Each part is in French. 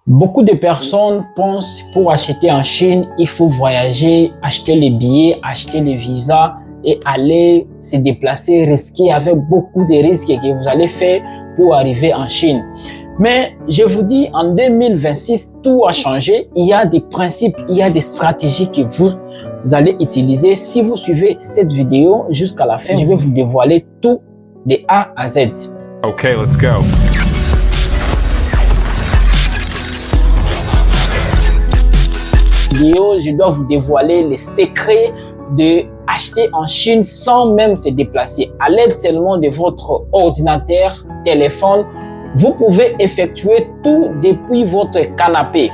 Beaucoup de personnes pensent pour acheter en Chine, il faut voyager, acheter les billets, acheter les visas et aller se déplacer, risquer avec beaucoup de risques que vous allez faire pour arriver en Chine. Mais je vous dis, en 2026, tout a changé. Il y a des principes, il y a des stratégies que vous allez utiliser. Si vous suivez cette vidéo jusqu'à la fin, je vais vous dévoiler tout de A à Z. Okay, let's go. Je dois vous dévoiler les secrets de acheter en Chine sans même se déplacer. À l'aide seulement de votre ordinateur, téléphone, vous pouvez effectuer tout depuis votre canapé.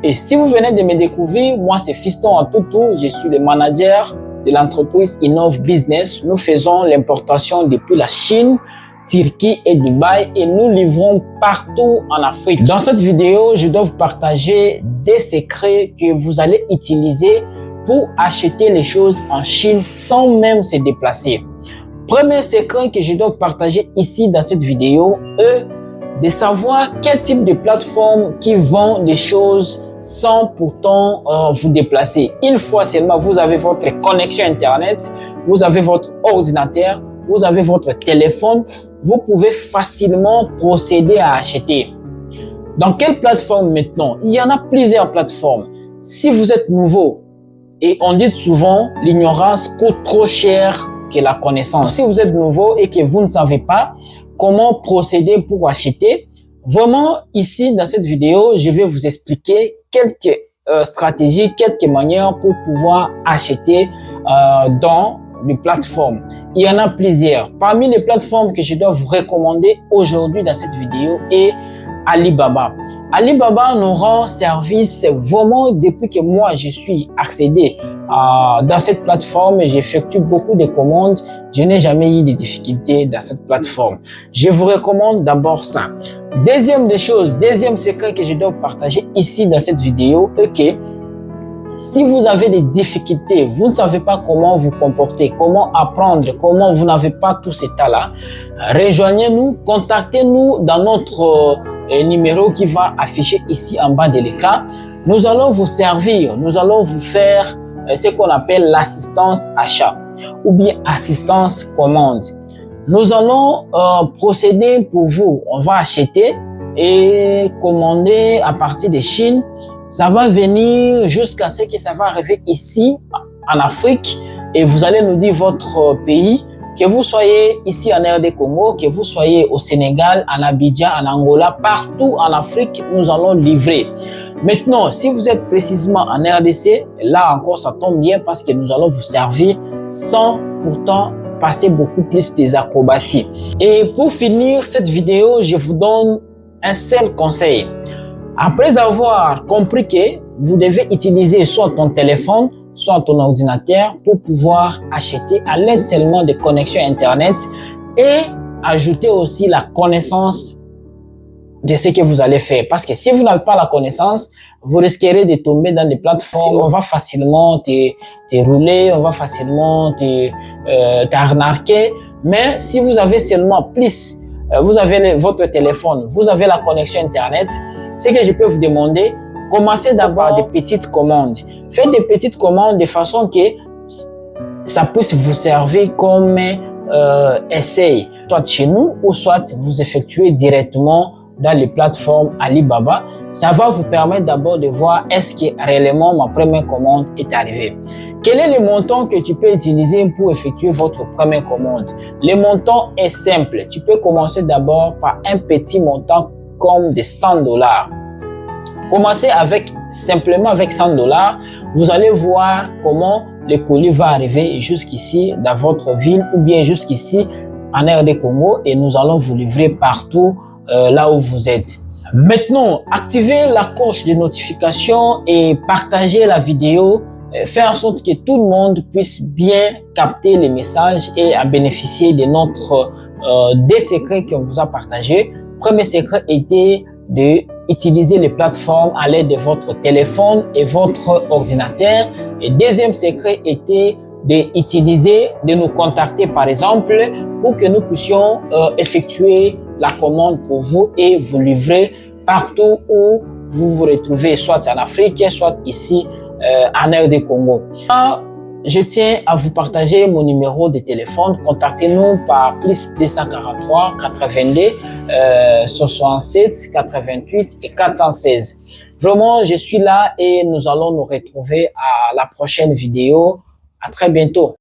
Et si vous venez de me découvrir, moi c'est Fiston Atutu, je suis le manager de l'entreprise Innov Business. Nous faisons l'importation depuis la Chine, Turquie et Dubaï et nous livrons partout en Afrique. Dans cette vidéo, je dois vous partager des secrets que vous allez utiliser pour acheter les choses en Chine sans même se déplacer. Premier secret que je dois vous partager ici dans cette vidéo est de savoir quel type de plateforme qui vend des choses sans pourtant vous déplacer. Une fois seulement, vous avez votre connexion Internet, vous avez votre ordinateur, vous avez votre téléphone, vous pouvez facilement procéder à acheter. Dans quelle plateforme maintenant? Il y en a plusieurs plateformes. Si vous êtes nouveau, et on dit souvent, l'ignorance coûte trop cher que la connaissance. Si vous êtes nouveau et que vous ne savez pas comment procéder pour acheter, vraiment ici dans cette vidéo, je vais vous expliquer quelques stratégies, quelques manières pour pouvoir acheter dans les plateformes. Il y en a plusieurs. Parmi les plateformes que je dois vous recommander aujourd'hui dans cette vidéo est Alibaba. Alibaba nous rend service vraiment depuis que moi je suis accédé dans cette plateforme et j'effectue beaucoup de commandes. Je n'ai jamais eu de difficultés dans cette plateforme. Je vous recommande d'abord ça. Deuxième des choses, deuxième secret que je dois partager ici dans cette vidéo est que si vous avez des difficultés, vous ne savez pas comment vous comporter, comment apprendre, comment vous n'avez pas tout cet état-là, rejoignez-nous, contactez-nous dans notre numéro qui va afficher ici en bas de l'écran. Nous allons vous servir, nous allons vous faire ce qu'on appelle l'assistance achat ou bien assistance commande. Nous allons procéder pour vous. On va acheter et commander à partir de Chine. Ça va venir jusqu'à ce que ça va arriver ici en Afrique et vous allez nous dire votre pays, que vous soyez ici en RD Congo, que vous soyez au Sénégal, en Abidjan, en Angola, partout en Afrique, nous allons livrer. Maintenant, si vous êtes précisément en RDC, là encore ça tombe bien parce que nous allons vous servir sans pourtant passer beaucoup plus des acrobaties. Et pour finir cette vidéo, je vous donne un seul conseil. Après avoir compris que vous devez utiliser soit ton téléphone, soit ton ordinateur pour pouvoir acheter à l'aide seulement de connexions Internet et ajouter aussi la connaissance de ce que vous allez faire. Parce que si vous n'avez pas la connaissance, vous risquerez de tomber dans des plateformes. On va facilement te rouler, on va facilement t'arnaquer. Mais si vous avez seulement plus, vous avez votre téléphone, vous avez la connexion Internet, ce que je peux vous demander, commencez d'abord des petites commandes. Faites des petites commandes de façon que ça puisse vous servir comme essai, soit chez nous ou soit vous effectuez directement dans les plateformes Alibaba. Ça va vous permettre d'abord de voir est-ce que réellement ma première commande est arrivée. Quel est le montant que tu peux utiliser pour effectuer votre première commande? Le montant est simple. Tu peux commencer d'abord par un petit montant comme de $100. Commencez simplement avec $100. Vous allez voir comment le colis va arriver jusqu'ici dans votre ville ou bien jusqu'ici en RD Congo et nous allons vous livrer partout là où vous êtes. Maintenant, activez la cloche de notification et partagez la vidéo. Faire en sorte que tout le monde puisse bien capter les messages et à bénéficier de notre des secrets qu'on vous a partagés. Premier secret était d'utiliser les plateformes à l'aide de votre téléphone et votre ordinateur. Et deuxième secret était de nous contacter par exemple pour que nous puissions effectuer la commande pour vous et vous livrer partout où vous vous retrouvez soit en Afrique, soit ici en RD Congo. Je tiens à vous partager mon numéro de téléphone. Contactez-nous par plus 243 82 67 88 et 416. Vraiment, je suis là et nous allons nous retrouver à la prochaine vidéo. À très bientôt.